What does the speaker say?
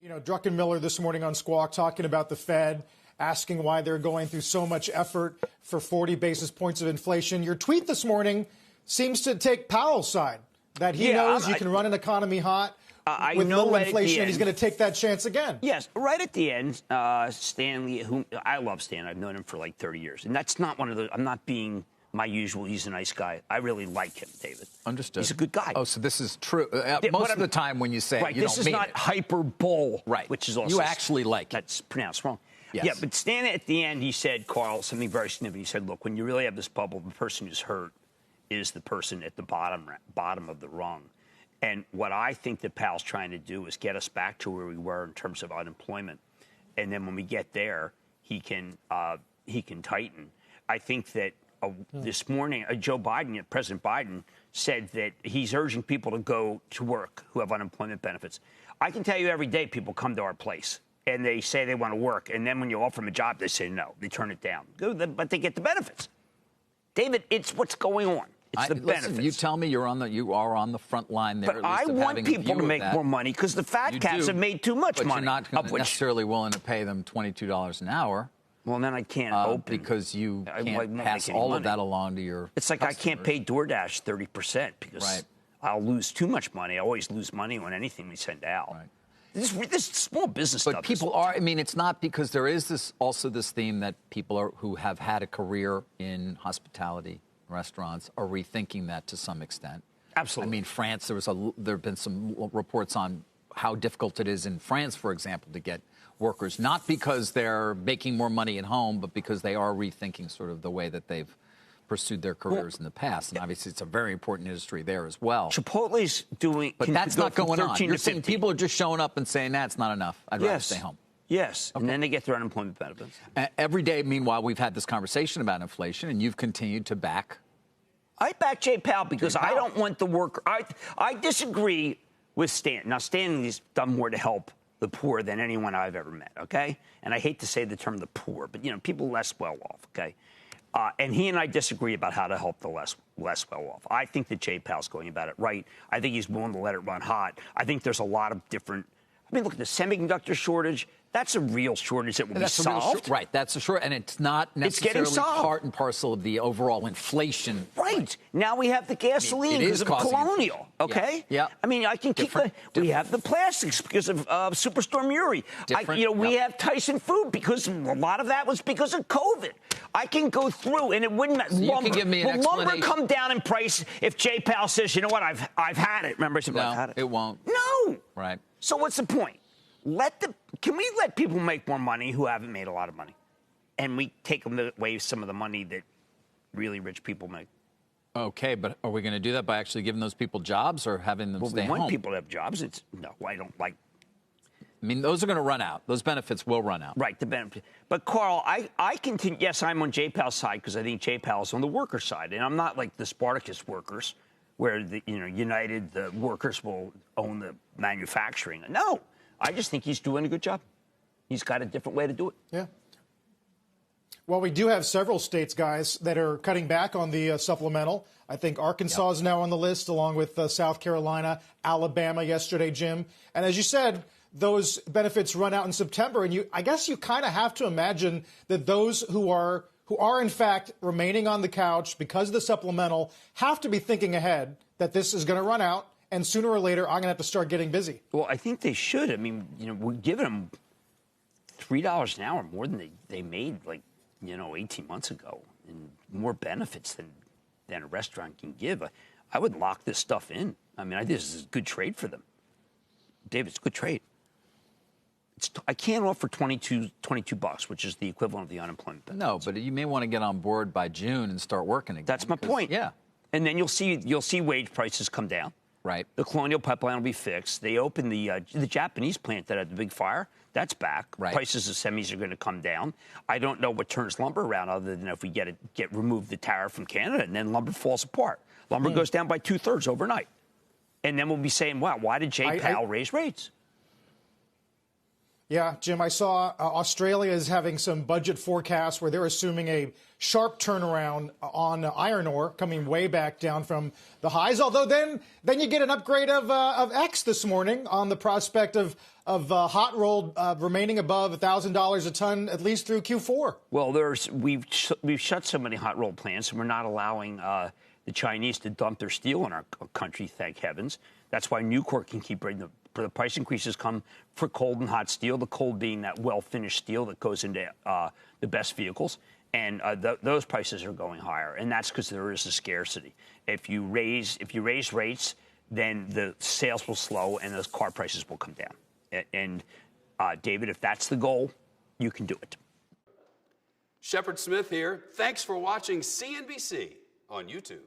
You know, Druckenmiller this morning on Squawk talking about the Fed, asking why they're going through so much effort for 40 basis points of inflation. Your tweet this morning seems to take Powell's side, that he knows you can run an economy hot with low inflation, and he's going to take that chance again. Yes, right at the end, Stanley, whom I love Stan. I've known him for like 30 years. And that's not one of the, I'm not being my usual, he's a nice guy. I really like him, David. Understood. He's a good guy. Oh, so this is true. Most of the time when you say right, you this don't is mean not it. hyperbole, Right. Which is also you actually like that's pronounced wrong. Yes. Yeah, but Stan at the end, he said, Carl, something very significant. He said, look, when you really have this bubble, the person who's hurt is the person at the bottom of the rung. And what I think that Powell's trying to do is get us back to where we were in terms of unemployment. And then when we get there, he can tighten. I think that this morning, President Biden said that he's urging people to go to work who have unemployment benefits. I can tell you every day people come to our place and they say they want to work. And then when you offer them a job, they say no. They turn it down. But they get the benefits. David, it's what's going on. It's the benefits. Listen, you tell me you are on the front line there. But I want people to make more money because the fat cats have made too much money. But you're not necessarily willing to pay them $22 an hour. Well, then I can't open. Because you can't pass all of that along to your It's like customers. I can't pay DoorDash 30% because I'll lose too much money. I always lose money on anything we send out. Right. This small business stuff. But people are, I mean, it's not because there is this theme that people who have had a career in hospitality, restaurants, are rethinking that to some extent. Absolutely. I mean, France, there have been some reports on how difficult it is in France, for example, to get workers, not because they're making more money at home, but because they are rethinking sort of the way that they've pursued their careers in the past. And obviously, it's a very important industry there as well. Chipotle's doing... But that's not going on. You're saying 50. people are just showing up and saying, that's not enough. I'd rather stay home. Yes, and then they get their unemployment benefits. Every day, meanwhile, we've had this conversation about inflation, and you've continued to back... I back Jay Powell because I don't want the worker... I disagree with Stan. Now, Stanley's done more to help the poor than anyone I've ever met, okay? And I hate to say the term the poor, but, you know, people less well off, okay? And he and I disagree about how to help the less well off. I think that Jay Powell's going about it right. I think he's willing to let it run hot. I think there's a lot of different... I mean, look at the semiconductor shortage. That's a real shortage that will be solved. Right, that's a short, and it's not necessarily part and parcel of the overall inflation. Right. Now we have the gasoline because of Colonial, okay? Yeah. I mean, I can keep we have the plastics because of Superstorm Uri. We have Tyson Food because a lot of that was because of COVID. I can go through, and it wouldn't matter. You can give me an explanation. Will lumber come down in price if Jay Powell says, you know what, I've had it? Remember, I've had it. It won't. No. Right. So what's the point? Can we let people make more money who haven't made a lot of money? And we take away some of the money that really rich people make. Okay, but are we going to do that by actually giving those people jobs or having them stay home? We want people to have jobs. No, I don't like... I mean, those are going to run out. Those benefits will run out. Right, the benefit. But, Carl, I continue... Yes, I'm on Jay Powell's side because I think Jay Powell's on the worker side. And I'm not like the Spartacus workers where, United, the workers will own the manufacturing. No. I just think he's doing a good job. He's got a different way to do it. Yeah. Well, we do have several states, guys, that are cutting back on the supplemental. I think Arkansas is now on the list, along with South Carolina, Alabama yesterday, Jim. And as you said, those benefits run out in September. And I guess you kind of have to imagine that those who are in fact remaining on the couch because of the supplemental have to be thinking ahead that this is going to run out. And sooner or later, I'm going to have to start getting busy. Well, I think they should. I mean, we're giving them $3 an hour more than they made, 18 months ago, and more benefits than a restaurant can give. I would lock this stuff in. I mean, I think this is a good trade for them. David, it's a good trade. I can't offer $22, which is the equivalent of the unemployment benefits. No, but you may want to get on board by June and start working again. That's my point. Yeah. And then you'll see wage prices come down. Right. The Colonial Pipeline will be fixed. They opened the Japanese plant that had the big fire. That's back. Right. Prices of semis are going to come down. I don't know what turns lumber around other than if we remove the tariff from Canada, and then lumber falls apart. Lumber goes down by 2/3 overnight. And then we'll be saying, wow, why did Jay Powell raise rates? Yeah, Jim, I saw Australia is having some budget forecasts where they're assuming a sharp turnaround on iron ore, coming way back down from the highs. Although then you get an upgrade of X this morning on the prospect of hot rolled remaining above $1,000 a ton at least through Q4. Well, we've shut so many hot rolled plants, and we're not allowing the Chinese to dump their steel in our country. Thank heavens. That's why Nucor can keep bringing the price increases come for cold and hot steel. The cold being that well-finished steel that goes into the best vehicles, and those prices are going higher, and that's because there is a scarcity. If you raise rates, then the sales will slow and those car prices will come down. And David, if that's the goal, you can do it. Shepard Smith here. Thanks for watching CNBC on YouTube.